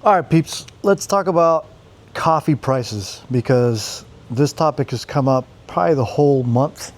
All right, peeps, let's talk about coffee prices because this topic has come up probably the whole month,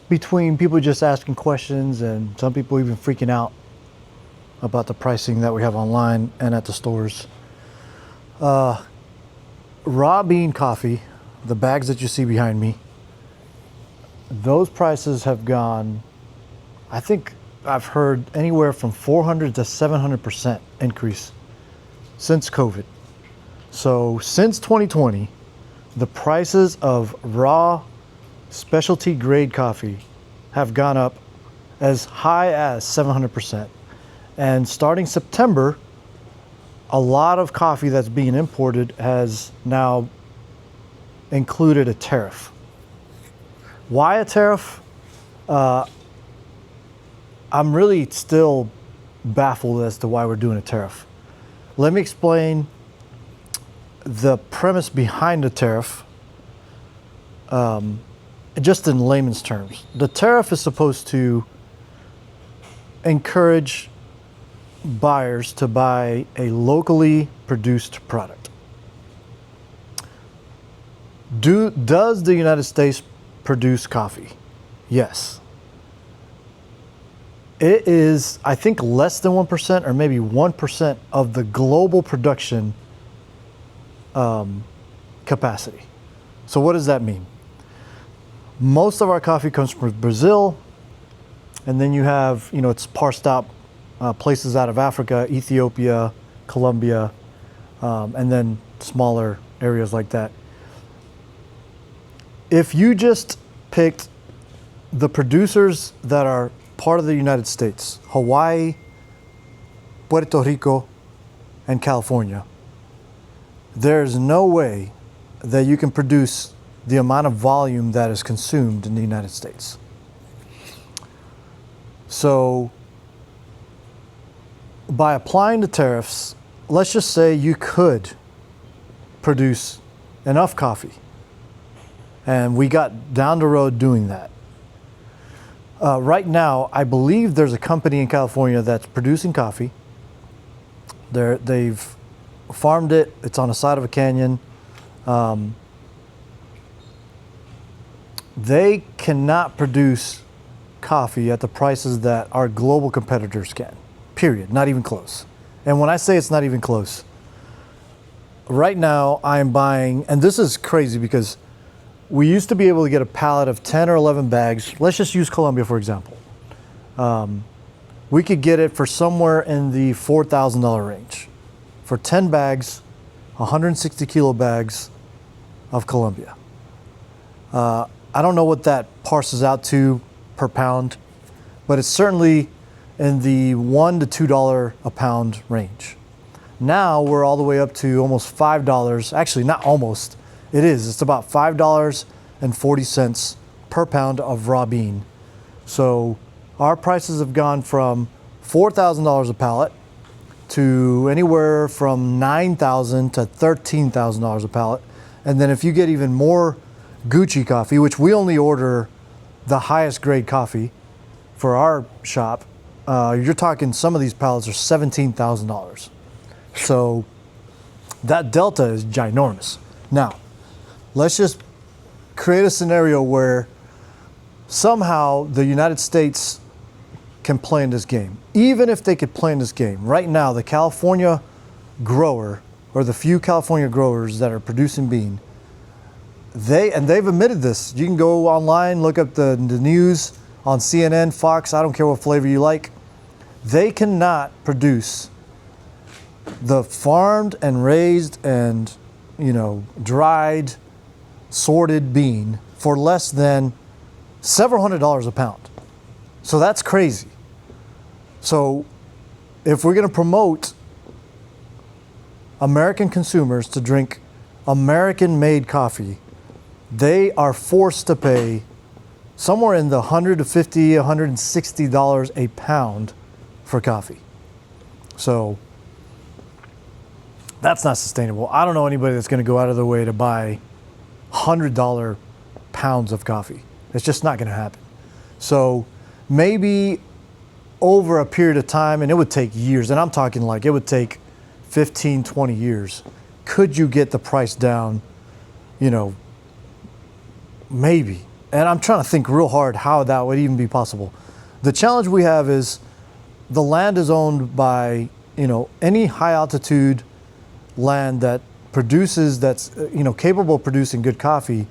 between people just asking questions and some people even freaking out about the pricing that we have online and at the stores. Raw bean coffee, the bags that you see behind me, those prices have gone, I think I've heard anywhere from 400 to 700% increase since COVID. So since 2020, the prices of raw specialty grade coffee have gone up as high as 700%. And starting September, a lot of coffee that's being imported has now included a tariff. Why a tariff? I'm really still baffled as to why we're doing a tariff. Let me explain the premise behind the tariff, just in layman's terms. The tariff is supposed to encourage buyers to buy a locally produced product. Does the United States produce coffee? Yes. It is, I think, less than 1% or maybe 1% of the global production capacity. So what does that mean? Most of our coffee comes from Brazil, and then you have, it's parsed out places out of Africa, Ethiopia, Colombia, and then smaller areas like that. If you just picked the producers that are part of the United States, Hawaii, Puerto Rico, and California, there's no way that you can produce the amount of volume that is consumed in the United States. So by applying the tariffs, let's just say you could produce enough coffee, and we got down the road doing that. Right now, I believe there's a company in California that's producing coffee. They've farmed it. It's on the side of a canyon. They cannot produce coffee at the prices that our global competitors can. Period. Not even close. And when I say it's not even close, right now I am buying, and this is crazy because we used to be able to get a pallet of 10 or 11 bags. Let's just use Colombia, for example. We could get it for somewhere in the $4,000 range for 10 bags, 160 kilo bags of Colombia. I don't know what that parses out to per pound, but it's certainly in the $1 to $2 a pound range. Now we're all the way up to almost $5. Actually, not almost. It is. It's about $5.40 per pound of raw bean. So our prices have gone from $4,000 a pallet to anywhere from $9,000 to $13,000 a pallet. And then if you get even more Gucci coffee, which we only order the highest grade coffee for our shop, you're talking some of these pallets are $17,000. So that delta is ginormous. Now, let's just create a scenario where somehow the United States can play in this game. Even if they could play in this game, right now the California grower, or the few California growers that are producing bean, they've admitted this. You can go online, look up the news on CNN, Fox, I don't care what flavor you like. They cannot produce the farmed and raised and dried, sorted bean for less than several $100s a pound. So that's crazy. So if we're going to promote American consumers to drink American-made coffee, they are forced to pay somewhere in the $150, $160 a pound for coffee. So that's not sustainable. I don't know anybody that's going to go out of their way to buy $100 pounds of coffee. It's just not going to happen. So maybe over a period of time, and it would take years, and I'm talking like it would take 15, 20 years. Could you get the price down, maybe. And I'm trying to think real hard how that would even be possible. The challenge we have is the land is owned by, any high altitude land that produces, that's, capable of producing good coffee.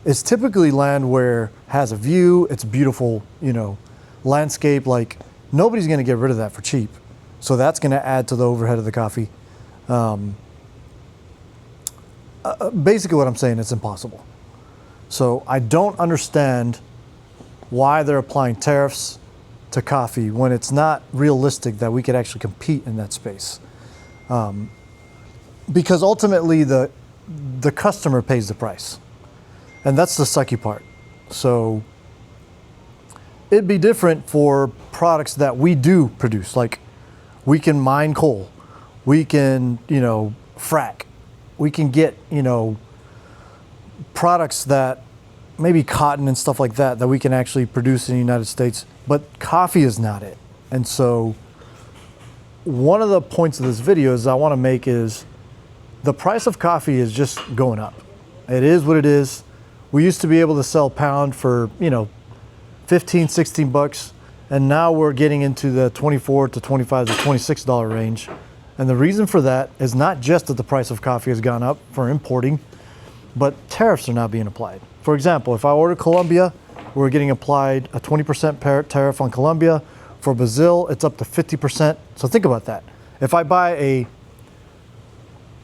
It's typically land where has a view, it's beautiful, landscape. Like nobody's going to get rid of that for cheap. So that's going to add to the overhead of the coffee. Basically what I'm saying, it's impossible. So I don't understand why they're applying tariffs to coffee when it's not realistic that we could actually compete in that space. Because ultimately the customer pays the price. And that's the sucky part. So it'd be different for products that we do produce. Like we can mine coal, we can, frack, we can get, products that maybe cotton and stuff like that we can actually produce in the United States, but coffee is not it. And so one of the points of this video is I want to make is the price of coffee is just going up. It is what it is. We used to be able to sell pound for, 15, 16 bucks. And now we're getting into the 24 to 25 to $26 range. And the reason for that is not just that the price of coffee has gone up for importing, but tariffs are now being applied. For example, if I order Colombia, we're getting applied a 20% tariff on Colombia. For Brazil, it's up to 50%. So think about that. If I buy a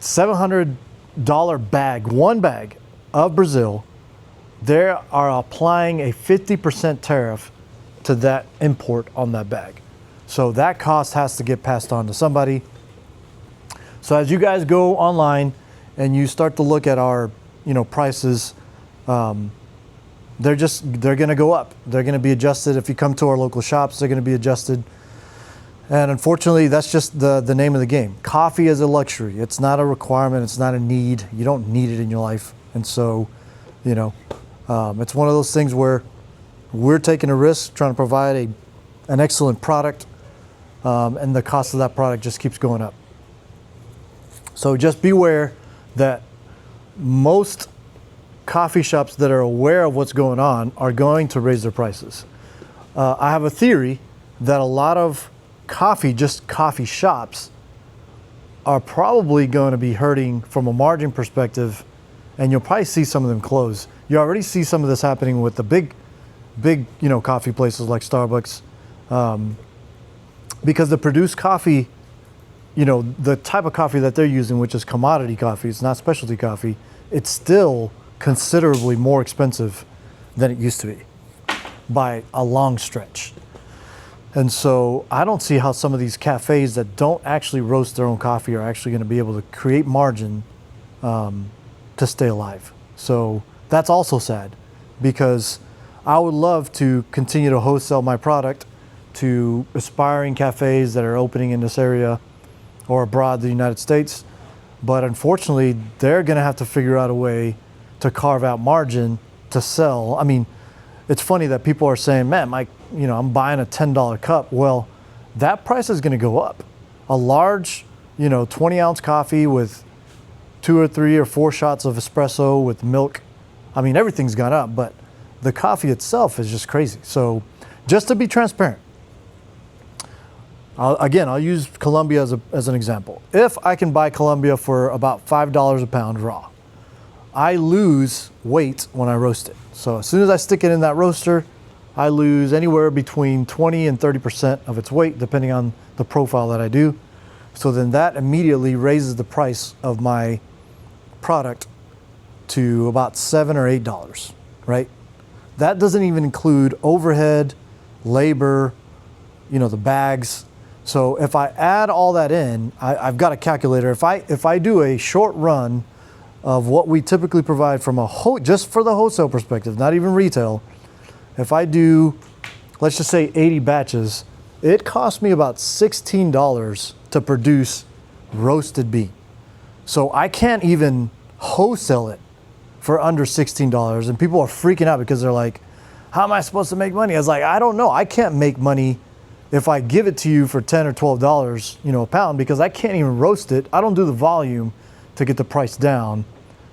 $700 bag, one bag of Brazil, they are applying a 50% tariff to that import on that bag. So that cost has to get passed on to somebody. So as you guys go online and you start to look at our, prices, they're going to go up. They're going to be adjusted. If you come to our local shops, they're going to be adjusted. And unfortunately, that's just the name of the game. Coffee is a luxury. It's not a requirement. It's not a need. You don't need it in your life. And so, it's one of those things where we're taking a risk trying to provide an excellent product, and the cost of that product just keeps going up. So just beware that most coffee shops that are aware of what's going on are going to raise their prices. I have a theory that a lot of just coffee shops are probably going to be hurting from a margin perspective, and you'll probably see some of them close. You already see some of this happening with the big, coffee places like Starbucks, because the produced coffee, the type of coffee that they're using, which is commodity coffee, it's not specialty coffee, it's still considerably more expensive than it used to be by a long stretch. And so I don't see how some of these cafes that don't actually roast their own coffee are actually going to be able to create margin to stay alive. So that's also sad, because I would love to continue to wholesale my product to aspiring cafes that are opening in this area or abroad the United States. But unfortunately, they're going to have to figure out a way to carve out margin to sell. I mean, it's funny that people are saying, man, I'm buying a $10 cup. Well, that price is going to go up. A large, 20-ounce coffee with 2 or 3 or 4 shots of espresso with milk. I mean, everything's gone up, but the coffee itself is just crazy. So just to be transparent, I'll use Colombia as an example. If I can buy Colombia for about $5 a pound raw, I lose weight when I roast it. So as soon as I stick it in that roaster, I lose anywhere between 20 and 30% of its weight, depending on the profile that I do. So then that immediately raises the price of my product to about $7 or $8, right? That doesn't even include overhead, labor, the bags. So if I add all that in, I've got a calculator. If I do a short run of what we typically provide from just for the wholesale perspective, not even retail, if I do, let's just say 80 batches, it costs me about $16 to produce roasted bean. So I can't even wholesale it for under $16. And people are freaking out because they're like, how am I supposed to make money? I was like, I don't know. I can't make money if I give it to you for $10 or $12, a pound, because I can't even roast it. I don't do the volume to get the price down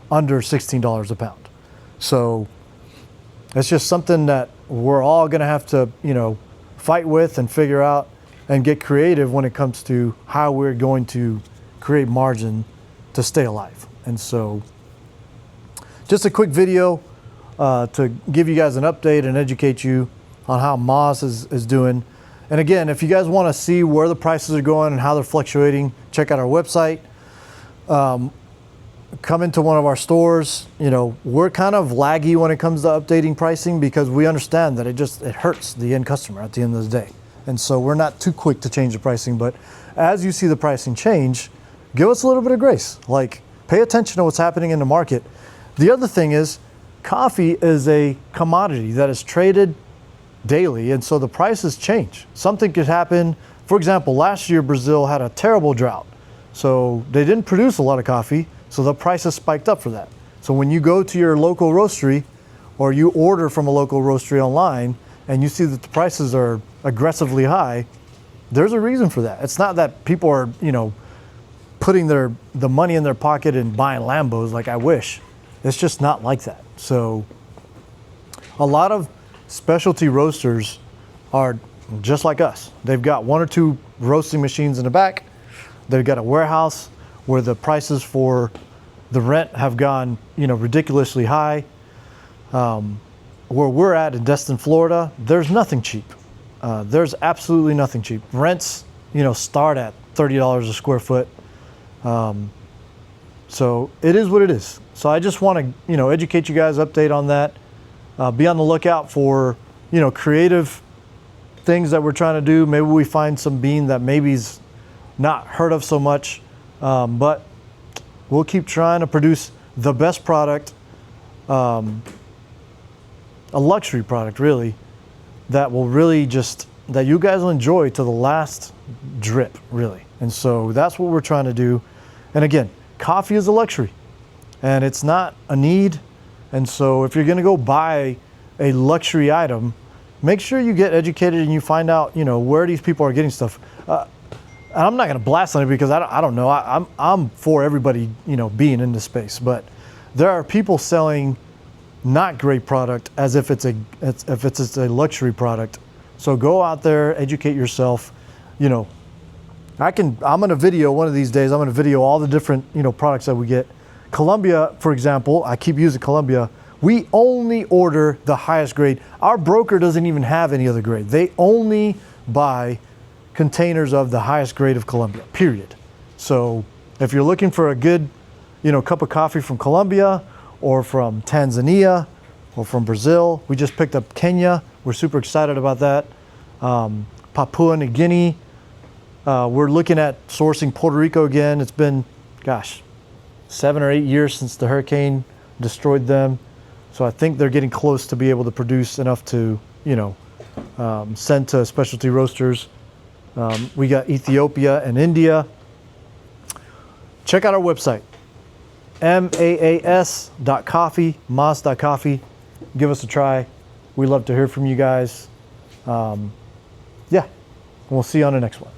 under $16 a pound. So it's just something that we're all going to have to, fight with and figure out and get creative when it comes to how we're going to create margin to stay alive. And so just a quick video to give you guys an update and educate you on how Moz is doing. And again, if you guys want to see where the prices are going and how they're fluctuating, check out our website. Come into one of our stores. We're kind of laggy when it comes to updating pricing because we understand that it hurts the end customer at the end of the day. And so we're not too quick to change the pricing, but as you see the pricing change, give us a little bit of grace. Like, pay attention to what's happening in the market. The other thing is, coffee is a commodity that is traded daily, and so the prices change. Something could happen. For example, last year Brazil had a terrible drought, so they didn't produce a lot of coffee, so the prices spiked up for that. So when you go to your local roastery or you order from a local roastery online and you see that the prices are aggressively high, there's a reason for that. It's not that people are, putting the money in their pocket and buying Lambos like I wish. It's just not like that. So a lot of specialty roasters are just like us. They've got 1 or 2 roasting machines in the back. They've got a warehouse where the prices for the rent have gone, ridiculously high. Where we're at in Destin, Florida, there's nothing cheap. There's absolutely nothing cheap. Rents, start at $30 a square foot. So it is what it is. So I just want to, educate you guys, update on that. Be on the lookout for, creative things that we're trying to do. Maybe we find some bean that maybe's not heard of so much, but we'll keep trying to produce the best product, a luxury product really, that will really that you guys will enjoy to the last drip, really. And so that's what we're trying to do. And again, coffee is a luxury and it's not a need. And so if you're going to go buy a luxury item, make sure you get educated and you find out, where these people are getting stuff. I'm not going to blast on it because I don't know. I'm for everybody, being in this space, but there are people selling not great product as if it's a luxury product. So go out there, educate yourself. I'm going to video one of these days. I'm going to video all the different, products that we get. Colombia, for example, I keep using Colombia. We only order the highest grade. Our broker doesn't even have any other grade. They only buy containers of the highest grade of Colombia, period. So if you're looking for a good, cup of coffee from Colombia or from Tanzania or from Brazil, we just picked up Kenya. We're super excited about that. Papua New Guinea. We're looking at sourcing Puerto Rico again. It's been, 7 or 8 years since the hurricane destroyed them. So I think they're getting close to be able to produce enough to, send to specialty roasters. We got Ethiopia and India. Check out our website, maas.coffee, moz.coffee. Give us a try. We love to hear from you guys. Yeah, we'll see you on the next one.